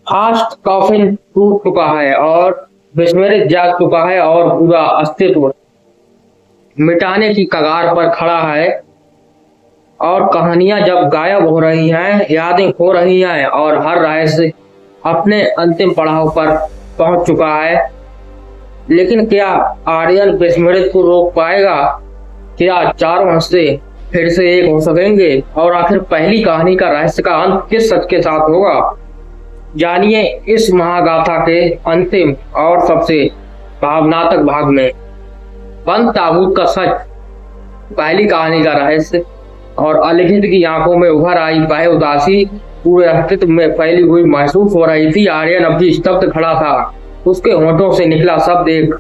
Fast coffin टूट चुका है और विस्मृत जाग चुका है और पूरा अस्तित्व मिटाने की कगार पर खड़ा है। और कहानियां जब गायब हो रही हैं, यादें खो रही हैं और हर रहस्य अपने अंतिम पड़ाव पर पहुंच चुका है। लेकिन क्या आर्यन विस्मृत को रोक पाएगा? क्या चारों हिस्से फिर से एक हो सकेंगे? और आखिर पहली कहानी का रहस्य का अंत किस सच के साथ होगा? जानिए इस महागाथा के अंतिम और सबसे भावनात्मक भाग में। बंद ताबूत का सच, पहली कहानी का रहस्य और अलिखित की आंखों में उभर आई वह उदासी पूरे अस्तित्व में फैली हुई महसूस हो रही थी। आर्यन अब भी स्तब्ध खड़ा था। उसके होठों से निकला शब्द एक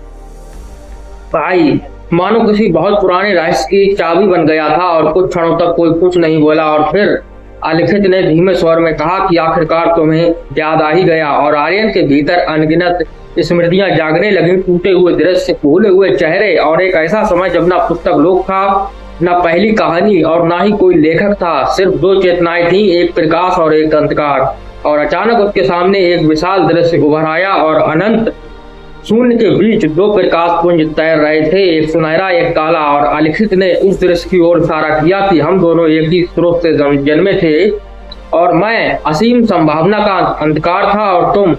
भाई मानो किसी बहुत पुराने रहस्य की चाबी बन गया था। और कुछ क्षणों तक कोई कुछ नहीं बोला और फिर अलिखित ने धीमे स्वर में कहा कि आखिरकार तुम्हें याद आ ही गया। और आर्यन के भीतर अनगिनत स्मृतियां जागने लगी, टूटे हुए दृश्य, भूले हुए चेहरे और एक ऐसा समय जब ना पुस्तक लोक था, ना पहली कहानी और ना ही कोई लेखक था। सिर्फ दो चेतनाएं थीं, एक प्रकाश और एक अंधकार। और अचानक उसके सामने एक विशाल दृश्य उभर आया और अनंत शून्य के बीच दो प्रकाश पुंज तैर रहे थे, एक सुनहरा एक काला। और अलिखित ने उस दृश्य की ओर इशारा किया कि हम दोनों एक ही स्रोत से जन्मे थे और मैं असीम संभावना का अंधकार था और तुम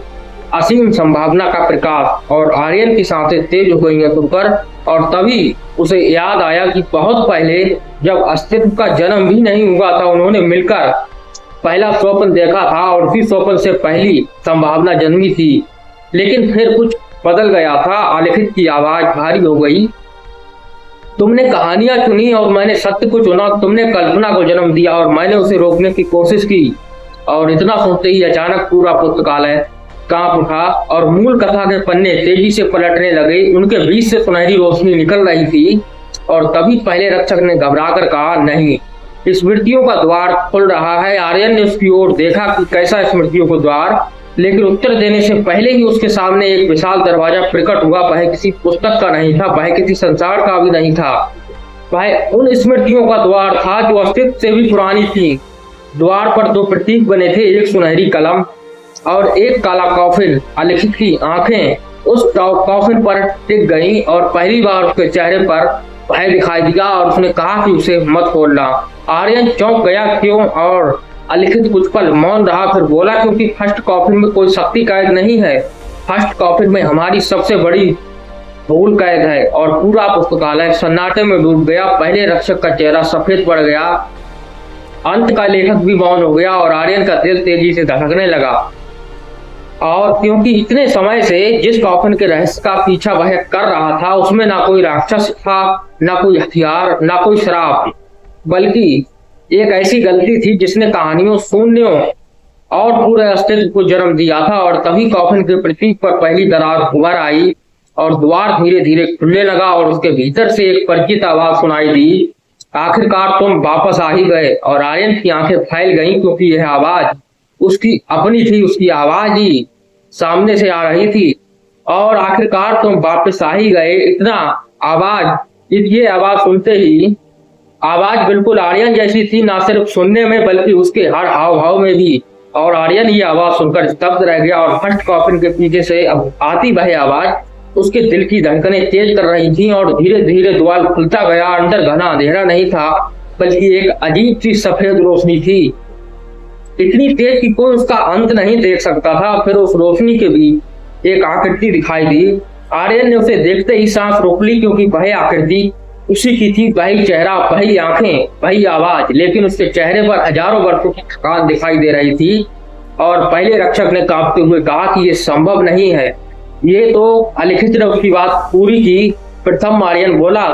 असीम संभावना का प्रकाश। और आर्यन की सांसें तेज हो गई तुम पर। और तभी उसे याद आया कि बहुत पहले जब अस्तित्व का जन्म भी नहीं हुआ था, उन्होंने मिलकर पहला स्वप्न देखा था और उसी स्वप्न से पहली संभावना जन्मी थी। लेकिन फिर कुछ बदल गया था। अलिखित की आवाज भारी हो गई। तुमने कहानियां चुनी और मैंने सत्य को चुना। तुमने कल्पना को जन्म दिया और मैंने उसे रोकने की कोशिश की। और इतना सोचते ही अचानक पूरा पुस्तकालय कांप उठा और मूल कथा के पन्ने तेजी से पलटने लगे। उनके बीच से सुनहरी रोशनी निकल रही थी। और तभी पहले रक्षक ने घबराकर कहा, नहीं, स्मृतियों का द्वार खुल रहा है। आर्यन ने उसकी ओर देखा कि कैसा स्मृतियों को द्वार, लेकिन उत्तर देने से पहले ही उसके सामने एक विशाल दरवाजा प्रकट हुआ। वह किसी पुस्तक का नहीं था, वह किसी संसार का भी नहीं था। वह उन स्मृतियों का द्वार था जो अस्तित्व से भी पुरानी थी। द्वार पर दो प्रतीक बने थे, एक सुनहरी कलम और एक काला कॉफिन। अलिखित की आंखें उस कॉफिन पर टिक गईं और पहली बार उसके चेहरे पर भय दिखाई दिया और उसने कहा कि उसे मत खोलना। आर्यन चौंक गया। क्यों? और अलिखित कुछ पल मौन रहा, फिर बोला, क्योंकि फर्स्ट कॉफिन में कोई शक्ति कैद नहीं है। फर्स्ट कॉफिन में हमारी सबसे बड़ी भूल कैद है। और पूरा पुस्तकालय सन्नाटे में डूब गया। पहले रक्षक का चेहरा सफेद पड़ गया, अंत का लेखक भी मौन हो गया और आर्यन का दिल तेजी से धड़कने लगा। और क्योंकि इतने समय से जिस कॉफिन के रहस्य का पीछा वह कर रहा था, उसमें ना कोई राक्षस था, ना कोई हथियार, ना कोई शराब, बल्कि एक ऐसी गलती थी जिसने कहानियों, शून्यों और पूरे अस्तित्व को जन्म दिया था। और तभी कॉफिन के प्रतीक पर पहली दरार उभर आई और द्वार धीरे धीरे खुलने लगा और उसके भीतर से एक परिचित आवाज सुनाई दी, आखिरकार तुम वापस आ ही गए। और आर्यन की आंखें फैल गईं, क्योंकि यह आवाज उसकी अपनी थी। उसकी आवाज ही सामने से आ रही थी। और आखिरकार तुम वापस आ ही गए। इतना आवाज, ये आवाज सुनते ही आवाज बिल्कुल आर्यन जैसी थी, ना सिर्फ सुनने में बल्कि उसके हर हाव भाव में भी। और आर्यन ये आवाज सुनकर स्तब्ध रह गया। और फर्स्ट कॉफिन के पीछे से अब आती वह आवाज उसके दिल की धड़कनें तेज कर रही थी और धीरे धीरे द्वार खुलता गया। अंदर घना अंधेरा नहीं था, बल्कि एक अजीब सी सफेद रोशनी थी, इतनी तेज कि कोई उसका अंत नहीं देख सकता था। फिर उस रोशनी के बीच एक आकृति दिखाई दी। आर्यन ने उसे देखते ही सांस रोक ली, क्योंकि वह आकृति उसी की थी, वही चेहरा, वही आंखें, वही आवाज। लेकिन उसके चेहरे पर हजारों वर्षों की थकान दिखाई दे रही थी। और पहले रक्षक ने कांपते हुए कहा कि यह संभव नहीं है। ये तो अलिखित ने उसकी बात पूरी की। प्रथम आर्यन बोला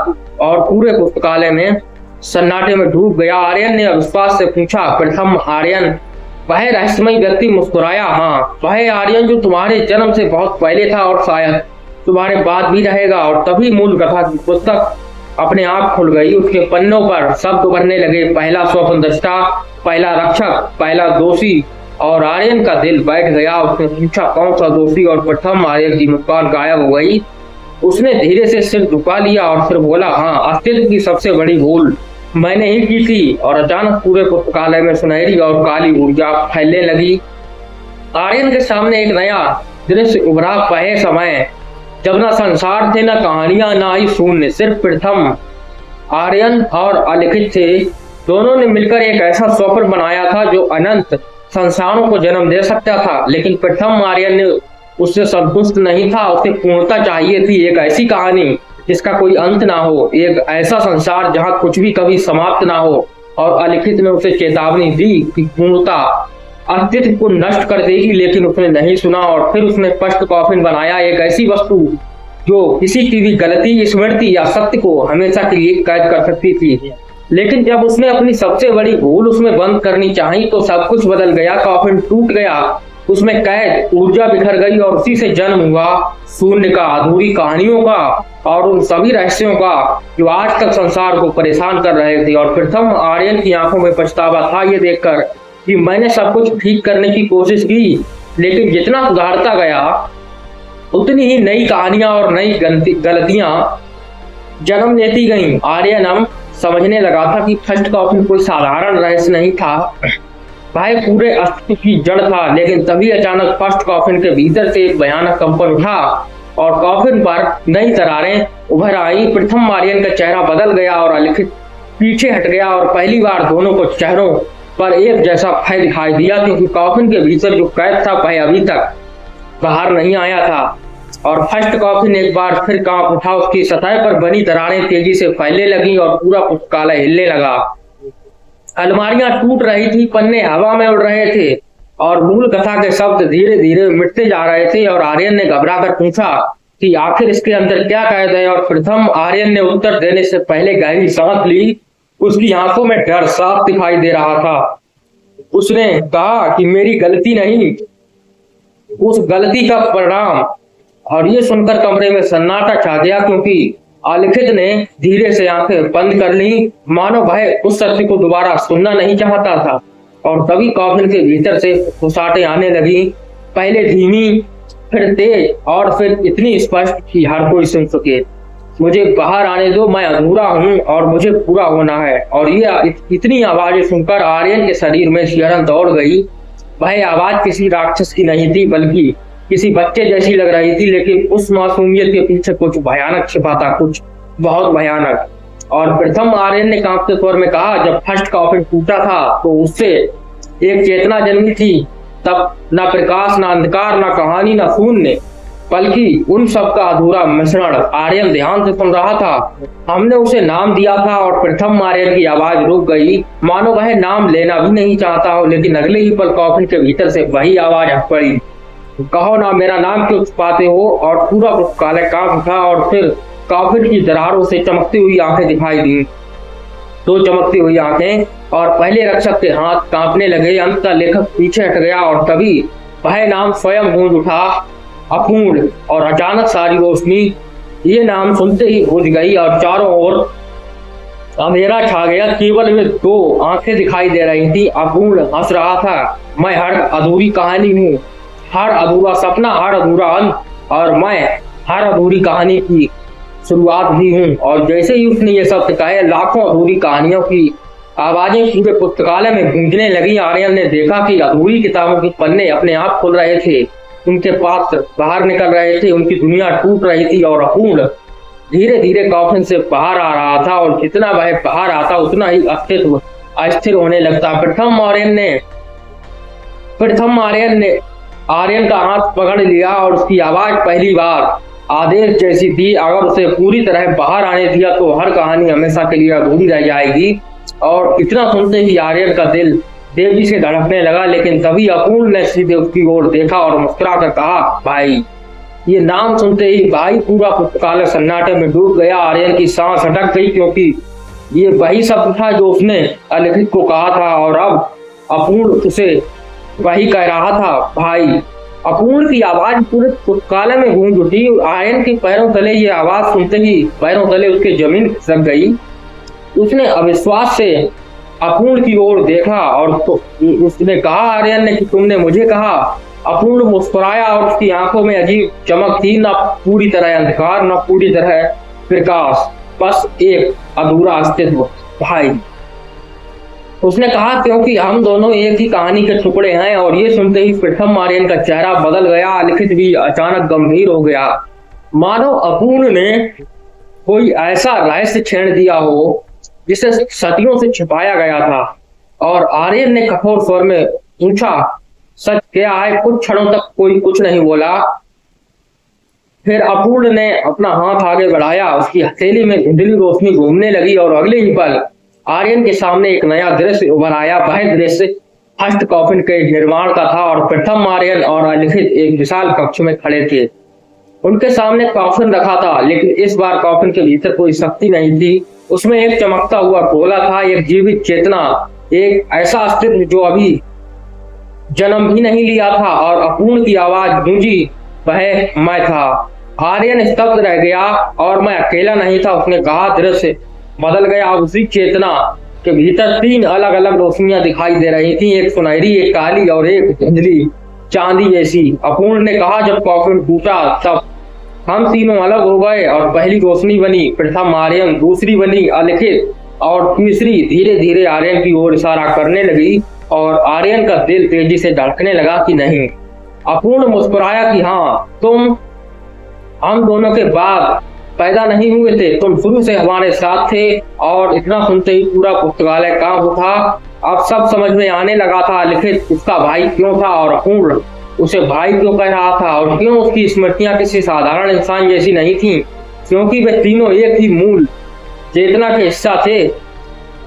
और पूरे पुस्तकालय में सन्नाटे में डूब गया। आर्यन ने अविश्वास से पूछा, प्रथम आर्यन? वह रहस्यमय व्यक्ति मुस्कुराया, हाँ, वह आर्यन जो तुम्हारे जन्म से बहुत पहले था और शायद तुम्हारे बाद भी रहेगा। और तभी मूल कथा की पुस्तक अपने आप खुल गई। उसके पन्नों पर शब्द उभरने लगे, पहला स्वप्नदृष्टा, पहला रक्षक, पहला दोषी। और आर्यन का दिल बैठ गया। उसने पूछा, कौन सा दोषी? और प्रथम आर्यन की मुस्कान गायब हो गई। उसने धीरे से सिर झुका लिया और फिर बोला, हाँ, अस्तित्व की सबसे बड़ी भूल मैंने ही की थी। और अचानक पूरे पुस्तकालय में सुनहरी और काली ऊर्जा फैलने लगी। आर्यन के सामने एक नया दृश्य उभरा। पहले समय जब ना संसार थे, ना कहानियां, ना ही शून्य, सिर्फ प्रथम आर्यन और अलिखित थे। दोनों ने मिलकर एक ऐसा स्वप्न बनाया था जो अनंत संसारों को जन्म दे सकता था। लेकिन प्रथम आर्यन ने उससे संतुष्ट नहीं था, उसे पूर्णता चाहिए थी। एक ऐसी कहानी जिसका कोई अंत ना हो, एक ऐसा संसार जहां कुछ भी कभी समाप्त ना हो। और अलिखित ने उसे चेतावनी दी कि पूर्णता अस्तित्व को नष्ट कर देगी, लेकिन उसने नहीं सुना और फिर उसने स्पष्ट कॉफिन बनाया, एक ऐसी वस्तु जो किसी की भी गलती, स्मृति या सत्य को हमेशा के लिए कैद कर सकती थी। लेकिन जब उसने अपनी सबसे बड़ी भूल उसमें बंद करनी चाही तो सब कुछ बदल गया। कॉफिन टूट गया, उसमें कैद ऊर्जा बिखर गई और उसी से जन्म हुआ शून्य का, अधूरी कहानियों का और उन सभी रहस्यों का जो आज तक संसार को परेशान कर रहे थे। और प्रथम आर्यन की आंखों में पछतावा था ये देखकर कि मैंने सब कुछ ठीक करने की कोशिश की, लेकिन जितना सुधारता गया उतनी ही नई कहानियां और नई गलतियां जन्म लेती गईं। आर्यन अब समझने लगा था कि फर्स्ट कॉफिन कोई साधारण रहस्य नहीं था, भाई पूरे अस्तित्व की जड़ था। लेकिन तभी अचानक फर्स्ट कॉफिन के भीतर से एक भयानक कंपन उठा और कॉफिन पर नई दरारें उभर आई। प्रथम आर्यन का चेहरा बदल गया और अलिखित पीछे हट गया और पहली बार दोनों को चेहरों पर एक जैसा भय दिखाई दिया, क्योंकि कॉफिन के भीतर जो कैद था वह अभी तक बाहर नहीं आया था। और फर्स्ट कॉफिन एक बार फिर कांप उठा, उसकी सतह पर बनी दरारें तेजी से फैलने लगी और पूरा पुस्तकालय हिलने लगा। अलमारियां टूट रही थी, पन्ने हवा में उड़ रहे थे और मूल कथा के शब्द धीरे धीरे मिटते जा रहे थे। और आर्यन ने घबराकर पूछा कि आखिर इसके अंदर क्या कैद है। और प्रथम आर्यन ने उत्तर देने से पहले गहरी सांस ली। उसकी आंखों में डर साफ दिखाई दे रहा था। उसने कहा कि मेरी गलती नहीं, उस गलती का परिणाम। और ये सुनकर कमरे में सन्नाटा छा गया, क्योंकि अलिखित ने धीरे से आंखें बंद कर ली, मानो वह उस सत्य को दोबारा सुनना नहीं चाहता था। और तभी कॉफिन के भीतर से फुसफुसाहटें आने लगी, पहले धीमी, फिर तेज और फिर इतनी स्पष्ट कि हर कोई सुन सके। मुझे बाहर आने दो, मैं अधूरा हूँ और मुझे पूरा होना है। और ये इतनी आवाजें सुनकर आर्यन के शरीर में शिहरन दौड़ गई। वह आवाज किसी राक्षस की नहीं थी, बल्कि किसी बच्चे जैसी लग रही थी, लेकिन उस मासूमियत के पीछे कुछ भयानक छिपा था, कुछ बहुत भयानक। और प्रथम आर्यन ने कांपते स्वर में कहा, जब फर्स्ट कॉफिन टूटा था तो उससे एक चेतना जन्मी थी। तब ना प्रकाश, ना अंधकार, ना कहानी, ना शून्य, बल्कि उन सब का अधूरा मिश्रण। आर्यन ध्यान से सुन रहा था। हमने उसे नाम दिया था। और प्रथम आर्यन की आवाज रुक गई, मानो वह नाम लेना भी नहीं चाहता हो। लेकिन अगले ही पल कॉफिन के भीतर से वही आवाज हट पड़ी, कहो ना, मेरा नाम क्यों छुपाते हो। और पूरा पुस्तकालय कांप उठा और फिर कॉफिन की दरारों से चमकती हुई आंखें दिखाई दी, दो चमकती हुई आंखें। और पहले रक्षक के हाथ कांपने लगे, अंततः लेखक पीछे हट गया और तभी वह नाम स्वयं गूंज उठा, अपूर्ण। और अचानक सारी रोशनी ये नाम सुनते ही बुझ गई और चारों ओर अंधेरा छा गया। केवल वे दो आंखें दिखाई दे रही थी। अपूर्ण हंस रहा था, मैं हर अधूरी कहानी हूँ, हर अधूरा सपना, हर अधूरा अंत, और मैं हर अधूरी कहानी की शुरुआत भी हूँ। और जैसे ही उसने ये शब्द कहे, लाखों अधूरी कहानियों की आवाजें पूरे पुस्तकालय में गूंजने लगी। आर्यन ने देखा कि अधूरी किताबों के पन्ने अपने आप खुल रहे थे, उनके पात्र बाहर निकल रहे थे, उनकी दुनिया टूट रही थी और अपूर्ण धीरे धीरे कॉफिन से बाहर आ रहा था। और जितना वह बाहर आता उतना ही अस्तित्व अस्थिर होने लगता। प्रथम आर्यन का हाथ पकड़ लिया और उसकी आवाज पहली बार आदेश जैसी थी, अगर उसे पूरी तरह बाहर आने दिया तो हर कहानी हमेशा के लिए अधूरी रह जाएगी। और इतना सुनते ही आर्यन का दिल तेजी से धड़कने लगा। लेकिन तभी अपूर्ण ने सीधे उसकी ओर देखा और मुस्कुरा कर कहा, भाई। ये नाम सुनते ही भाई पूरा पुस्तकालय सन्नाटे में डूब गया। आर्यन की सांस अटक गई, क्योंकि ये वही शब्द था जो उसने अलिखित को कहा था और अब अपूर्ण उसे वही कह रहा था, भाई। अपूर्ण की आवाज पूरे पुस्तकालय में गूंज उठी। आर्यन के पैरों तले ये आवाज सुनते ही पैरों तले उसके जमीन खिसक गई। उसने अविश्वास से अपूर्ण की ओर देखा और तो उसने कहा, आर्यन ने, कि तुमने मुझे कहा। अपूर्ण मुस्कुराया और उसकी आंखों में अजीब चमक थी, न पूरी तरह अंधकार, न पूरी तरह प्रकाश, बस एक अधूरा अस्तित्व, भाई। उसने कहा क्योंकि हम दोनों एक ही कहानी के टुकड़े हैं। और ये सुनते ही प्रथम आर्यन का चेहरा बदल गया। लिखित भी अचानक गंभीर हो गया, मानो अपूर्ण ने कोई ऐसा रहस्य छेड़ दिया हो जिसे सदियों से छिपाया गया था। और आर्यन ने कठोर स्वर में पूछा, सच क्या है? कुछ क्षणों तक कोई कुछ नहीं बोला। फिर अपूर्ण ने अपना हाथ आगे बढ़ाया, उसकी हथेली में धुंधली रोशनी घूमने लगी और अगले ही पल आर्यन के सामने एक नया दृश्य उभर आया। वह दृश्य फर्स्ट कॉफिन के निर्माण का था और प्रथम आर्यन और अलिखित एक विशाल कक्ष में खड़े थे। उनके सामने कॉफिन रखा था, लेकिन इस बार कॉफिन के भीतर कोई शक्ति नहीं थी। उसमें एक चमकता हुआ गोला था, एक जीवित चेतना, एक ऐसा अस्तित्व जो अभी जन्म भी नहीं लिया था। और अपूर्ण की आवाज गूंजी, वह मैं था। आर्यन स्तब्ध रह गया, और मैं अकेला नहीं था, उसने कहा। दृश्य बदल गया। उसी चेतना के भीतर तीन अलग अलग रोशनियां दिखाई दे रही थी, एक सुनहरी, एक काली और एक धुंधली चांदी जैसी। अपूर्ण ने कहा, जब कॉफिन टूटा तब हम तीनों अलग हो गए और पहली रोशनी बनी प्रथम आर्यन, दूसरी बनी अलिखित और तीसरी धीरे धीरे आर्यन की ओर इशारा करने लगी। और आर्यन का दिल तेजी से धड़कने लगा कि नहीं। अपूर्ण मुस्कुराया कि हाँ, तुम हम दोनों के बाद पैदा नहीं हुए थे, तुम शुरू से हमारे साथ थे। और इतना सुनते ही पूरा पुस्तकालय कांप उठा। अब सब समझ में आने लगा था, लिखित उसका भाई क्यों था और अपूर्ण उसे भाई क्यों कह रहा था, और क्यों उसकी स्मृतियां किसी साधारण इंसान जैसी नहीं थी, क्योंकि वे तीनों एक ही मूल चेतना के हिस्सा थे।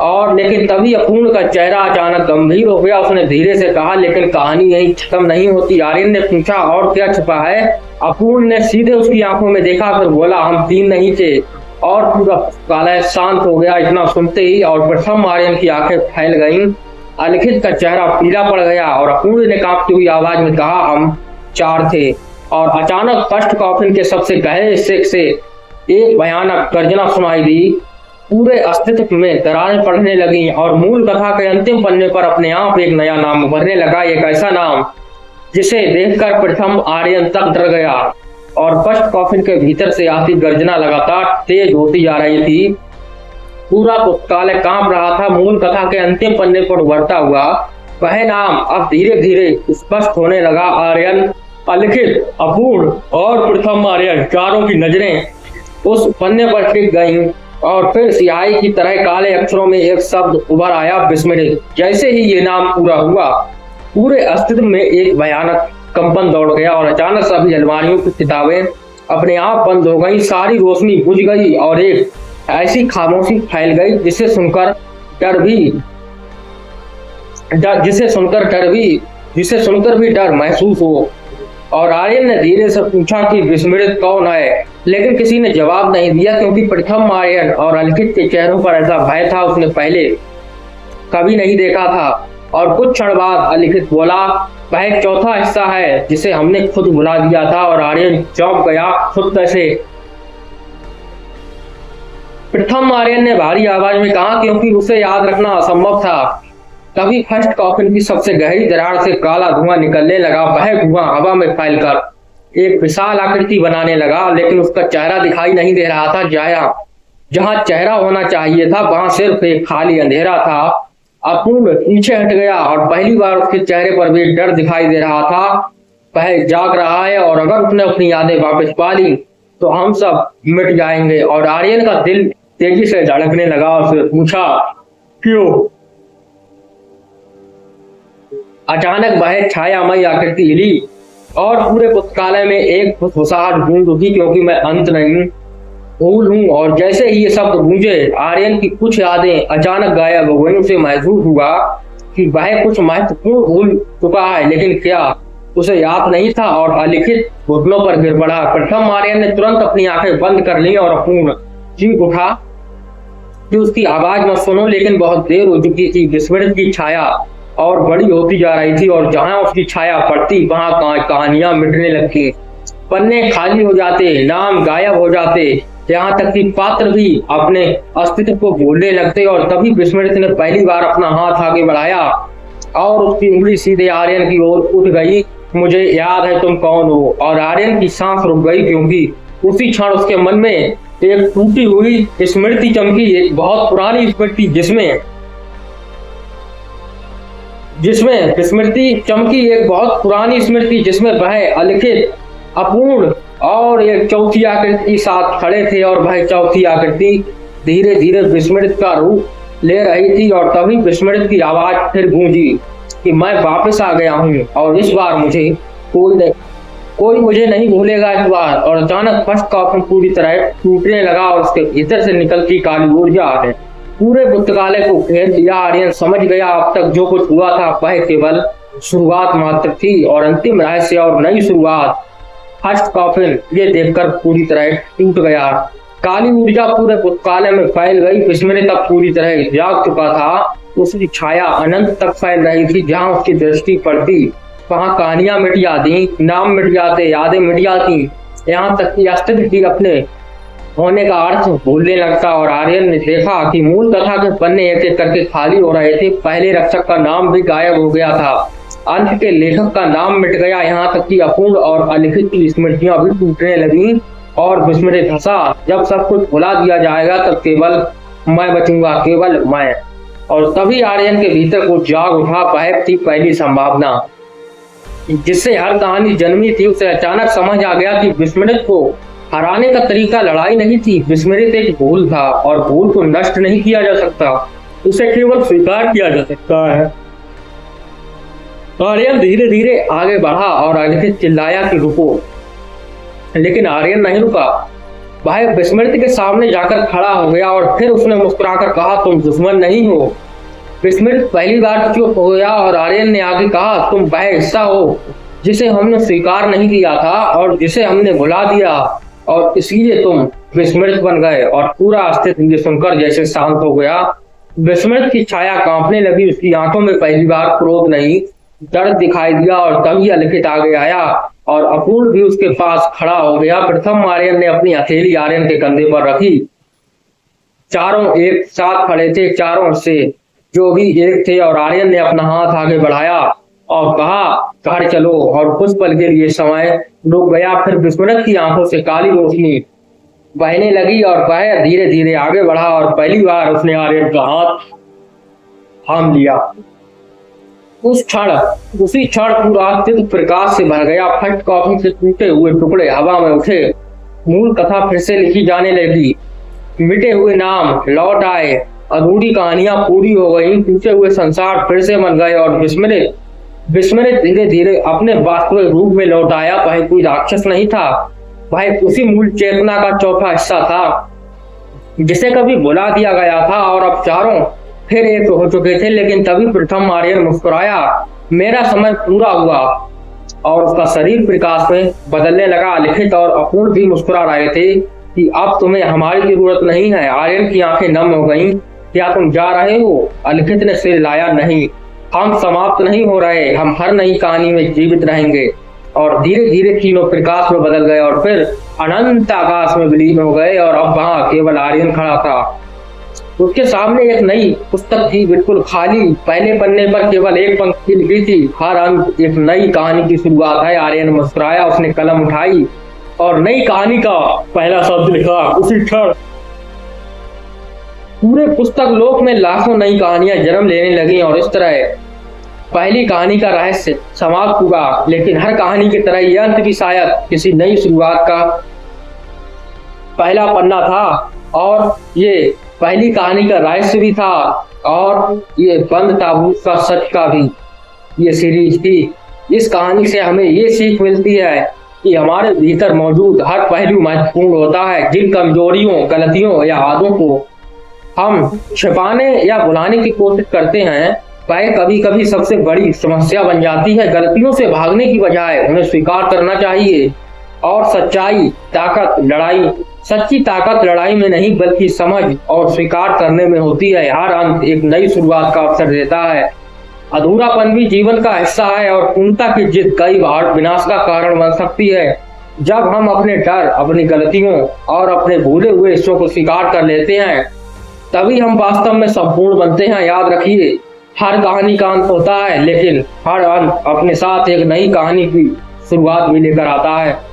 और लेकिन तभी अपूर्ण का चेहरा अचानक गंभीर हो गया। उसने धीरे से कहा, लेकिन कहानी यही खत्म नहीं होती। आर्यन ने पूछा, और क्या छिपा है? अपूर्ण ने सीधे उसकी आंखों में देखा, फिर बोला, हम तीन नहीं थे। और पूरा पुस्तकालय शांत हो गया इतना सुनते ही। और प्रथम आर्यन की आंखें फैल गईं, अलिखित का चेहरा पीला पड़ गया और अपूर्ण ने कांपती हुई आवाज में कहा, हम चार थे। और अचानक फर्स्ट कॉफिन के सबसे गहरे हिस्से से एक भयानक गर्जना सुनाई दी। पूरे अस्तित्व में दरारें पड़ने लगी और मूल कथा के अंतिम पन्ने पर अपने आप एक नया नाम उभरने लगा। एक ऐसा नाम जिसे देखकर प्रथम आर्यन तक डर गया। और फर्स्ट कॉफिन के भीतर से आती गर्जना लगातार तेज होती जा रही थी। पूरा पुस्तकालय कांप रहा था। मूल कथा के अंतिम पन्ने पर उभरता हुआ वह नाम अब धीरे धीरे स्पष्ट होने लगा। आर्यन, अलिखित, अपूर्ण और प्रथम आर्यन चारों की नजरें उस पन्ने पर टिक गईं। और फिर सियाही की तरह काले अक्षरों में एक शब्द उभर आया, विस्मृत। जैसे ही ये नाम पूरा हुआ, पूरे अस्तित्व में एक भयानक कंपन दौड़ गया और अचानक सभी अलमारियों की किताबें अपने आप बंद हो गई, सारी रोशनी बुझ गई और एक ऐसी खामोशी फैल गई जिसे सुनकर भी डर महसूस हो। और आर्यन ने धीरे से पूछा कि विस्मृत कौन है, लेकिन किसी ने जवाब नहीं दिया, क्योंकि प्रथम आर्यन और अलिखित के चेहरों पर ऐसा भय था उसने पहले कभी नहीं देखा था। और कुछ क्षण बाद अलिखित बोला, वह एक चौथा हिस्सा है जिसे हमने खुद भुला दिया था। और आर्यन चौंक गया, खुद कैसे? प्रथम आर्यन ने भारी आवाज में कहा, क्योंकि उसे याद रखना असंभव था। तभी फर्स्ट कॉफिन की सबसे गहरी दरार से काला धुआं निकलने लगा। वह धुआं हवा में फैलकर एक विशाल आकृति बनाने लगा, लेकिन उसका चेहरा दिखाई नहीं दे रहा था। जहां चेहरा होना चाहिए था, वहां सिर्फ एक खाली अंधेरा था। अपूर्ण पीछे हट गया और पहली बार उसके चेहरे पर भी डर दिखाई दे रहा था। वह जाग रहा है और अगर उसने अपनी यादें वापस पा ली तो हम सब मिट जाएंगे। और आर्यन का दिल तेजी से धड़कने लगा और उसने पूछा, क्यों? अचानक वह छायामयी आकृति हिली और पूरे पुस्तकालय में एक फुसफुसाहट गूंज उठी, क्योंकि मैं अंत नहीं भूल हूं। और जैसे ही ये शब्द गूंजे, आर्यन की कुछ यादें अचानक गायब हो गई। उसे महसूस हुआ कि वह कुछ महत्वपूर्ण भूल चुका है, लेकिन क्या उसे याद नहीं था। और अलिखित घुटनों पर गिर पड़ा। प्रथम आर्यन ने तुरंत अपनी आंखें बंद कर ली और अपूर्ण चीख उठा कि उसकी आवाज मत सुनो, लेकिन बहुत देर हो चुकी थी। विस्मृत की छाया और बड़ी होती जा रही थी और जहां उसकी छाया पड़ती वहां कहानियां मिटने लगती, पन्ने खाली हो जाते, नाम गायब हो जाते, यहाँ तक कि पात्र भी अपने अस्तित्व को भूलने लगते। और तभी विस्मृत ने पहली बार अपना हाथ आगे बढ़ाया और उसकी उंगली सीधे आर्यन की ओर उठ गई। मुझे याद है तुम कौन हो। और आर्यन की सांस रुक गई, क्योंकि उसी क्षण उसके मन में एक टूटी हुई स्मृति चमकी, एक बहुत पुरानी स्मृति जिसमें जिसमें स्मृति चमकी, एक बहुत पुरानी स्मृति जिसमें वह अलिखित, अपूर्ण और एक चौथी आकृति के साथ खड़े थे, और वह चौथी आकृति धीरे धीरे विस्मृत का रूप ले रही थी। और तभी विस्मृत की आवाज फिर गूंजी कि मैं वापस आ गया हूँ, और इस बार मुझे कोई मुझे नहीं भूलेगा इस बार। और अचानक फर्स्ट कॉफिन पूरी तरह टूटने लगा, और उसके भीतर से निकलती काली ऊर्जा ने पूरे पुस्तकालय को घेर लिया। आर्यन समझ गया अब तक जो कुछ हुआ था वह केवल शुरुआत मात्र थी, और अंतिम रहस्य और नई शुरुआत। फर्स्ट कॉफिन ये देखकर पूरी तरह टूट गया। काली ऊर्जा पूरे पुस्तकालय में फैल गई। विस्मृत अब पूरी तरह जाग चुका था। उसकी छाया अनंत तक फैल रही थी। जहाँ उसकी दृष्टि पड़ती वहां कहानियां मिट जाती, नाम मिट जाते, यादें मिट जाती, यहाँ तक कि अस्तित्व भी अपने होने का अर्थ भूलने लगता। और आर्यन ने देखा कि मूल कथा के पन्ने एक एक करके खाली हो रहे थे। पहले रक्षक का नाम भी गायब हो गया था, अंत के लेखक का नाम मिट गया, यहाँ तक कि अपूर्ण और अलिखित की स्मृतियां भी टूटने लगी। और विस्मृत हंसा, जब सब कुछ भुला दिया जाएगा तब केवल मैं बचूंगा, केवल मैं। और तभी आर्यन के भीतर कुछ जाग उठा। वह थी पहली संभावना जिससे हर कहानी जन्मी थी। उसे अचानक समझ आ गया कि विस्मृत को हराने का तरीका लड़ाई नहीं थी। विस्मृत एक भूल था, और भूल को नष्ट नहीं किया जा सकता, उसे केवल स्वीकार किया जा सकता है। आर्यन धीरे धीरे आगे बढ़ा, और अलिखित चिल्लाया कि रुको। लेकिन आर्यन नहीं रुका। वह विस्मृत के सामने जाकर खड़ा हो गया, और फिर उसने मुस्कुराकर कहा, तुम दुश्मन नहीं हो। विस्मृत पहली बार चुप हो गया, और आर्यन ने आगे कहा, तुम वह हिस्सा हो जिसे हमने स्वीकार नहीं किया था और जिसे हमने भुला दिया, और इसलिए तुम विस्मृत बन गए। और पूरा अस्तित्व ये सुनकर जैसे शांत हो गया। विस्मृत की छाया कांपने लगी। उसकी आंखों में पहली बार क्रोध नहीं, दर्द दिखाई दिया। और तभी अलिखित आगे आया, और अपूर्ण भी उसके पास खड़ा हो गया। प्रथम आर्यन ने अपनी हथेली आर्यन के कंधे पर रखी। चारों एक साथ खड़े थे, चारों से जो भी एक थे। और आर्यन ने अपना हाथ आगे बढ़ाया और कहा, घर चलो। और कुछ पल के लिए समय रुक गया। फिर विस्मृत की आंखों से काली रोशनी बहने लगी, और वह धीरे धीरे आगे बढ़ा, और पहली बार उसने आर्यन का हाथ थाम लिया। उसी क्षण पूरा अस्तित्व प्रकाश से भर गया। फट कॉफी से टूटे हुए टुकड़े हवा में उठे। मूल कथा फिर से लिखी जाने लगी। मिटे हुए नाम लौट आए, अधूरी कहानियां पूरी हो गई, टूटे हुए संसार फिर से बन गए। और विस्मृत धीरे धीरे अपने वास्तविक रूप में लौट आया। वह कोई राक्षस नहीं था, वह उसी मूल चेतना का चौथा हिस्सा था जिसे कभी भुला दिया गया था। और अब चारों फिर एक हो चुके थे। लेकिन तभी प्रथम आर्यन मुस्कुराया, मेरा समय पूरा हुआ। और उसका शरीर प्रकाश में बदलने लगा। अलिखित और अपूर्ण भी मुस्कुरा रहे थे कि अब तुम्हें हमारी जरूरत नहीं है। आर्यन की आंखें नम हो गईं। क्या तुम जा रहे हो? अलिखित ने सिर हिलाया, नहीं, हम समाप्त नहीं हो रहे, हम हर नई कहानी में जीवित रहेंगे। और धीरे धीरे तीनों प्रकाश में बदल गए, और फिर अनंत आकाश में विलीन हो गए। और अब वहां केवल आर्यन खड़ा था। उसके सामने एक नई पुस्तक थी, बिल्कुल खाली। पहले पन्ने पर केवल एक पंक्ति लिखी थी, हर अंक एक नई कहानी की शुरुआत है। आर्यन मुस्कुराया, उसने कलम उठाई और नई कहानी का पहला शब्द लिखा। उसी क्षण पूरे पुस्तक लोक में लाखों नई कहानियां जन्म लेने लगी, और इस तरह पहली कहानी का रहस्य समाप्त हुआ। लेकिन हर कहानी की तरह यह अंत भी शायद किसी नई शुरुआत का पहला पन्ना था, और ये पहली कहानी का रहस्य भी था, और ये बंद ताबूत का सच का भी ये सीरीज थी। इस कहानी से हमें ये सीख मिलती है कि हमारे भीतर मौजूद हर पहलू महत्वपूर्ण होता है। जिन कमजोरियों, गलतियों या आदतों को हम छिपाने या भुलाने की कोशिश करते हैं, वह कभी कभी सबसे बड़ी समस्या बन जाती है। गलतियों से भागने की बजाय उन्हें स्वीकार करना चाहिए। और सच्ची ताकत लड़ाई में नहीं बल्कि समझ और स्वीकार करने में होती है। हर अंत एक नई शुरुआत का अवसर देता है। अधूरापन भी जीवन का हिस्सा है, और पूर्णता की जिद कई बार विनाश का कारण बन सकती है। जब हम अपने डर, अपनी गलतियों और अपने भूले हुए हिस्सों को स्वीकार कर लेते हैं, तभी हम वास्तव में संपूर्ण बनते हैं। याद रखिए, हर कहानी का अंत होता है, लेकिन हर अंत अपने साथ एक नई कहानी की शुरुआत भी लेकर आता है।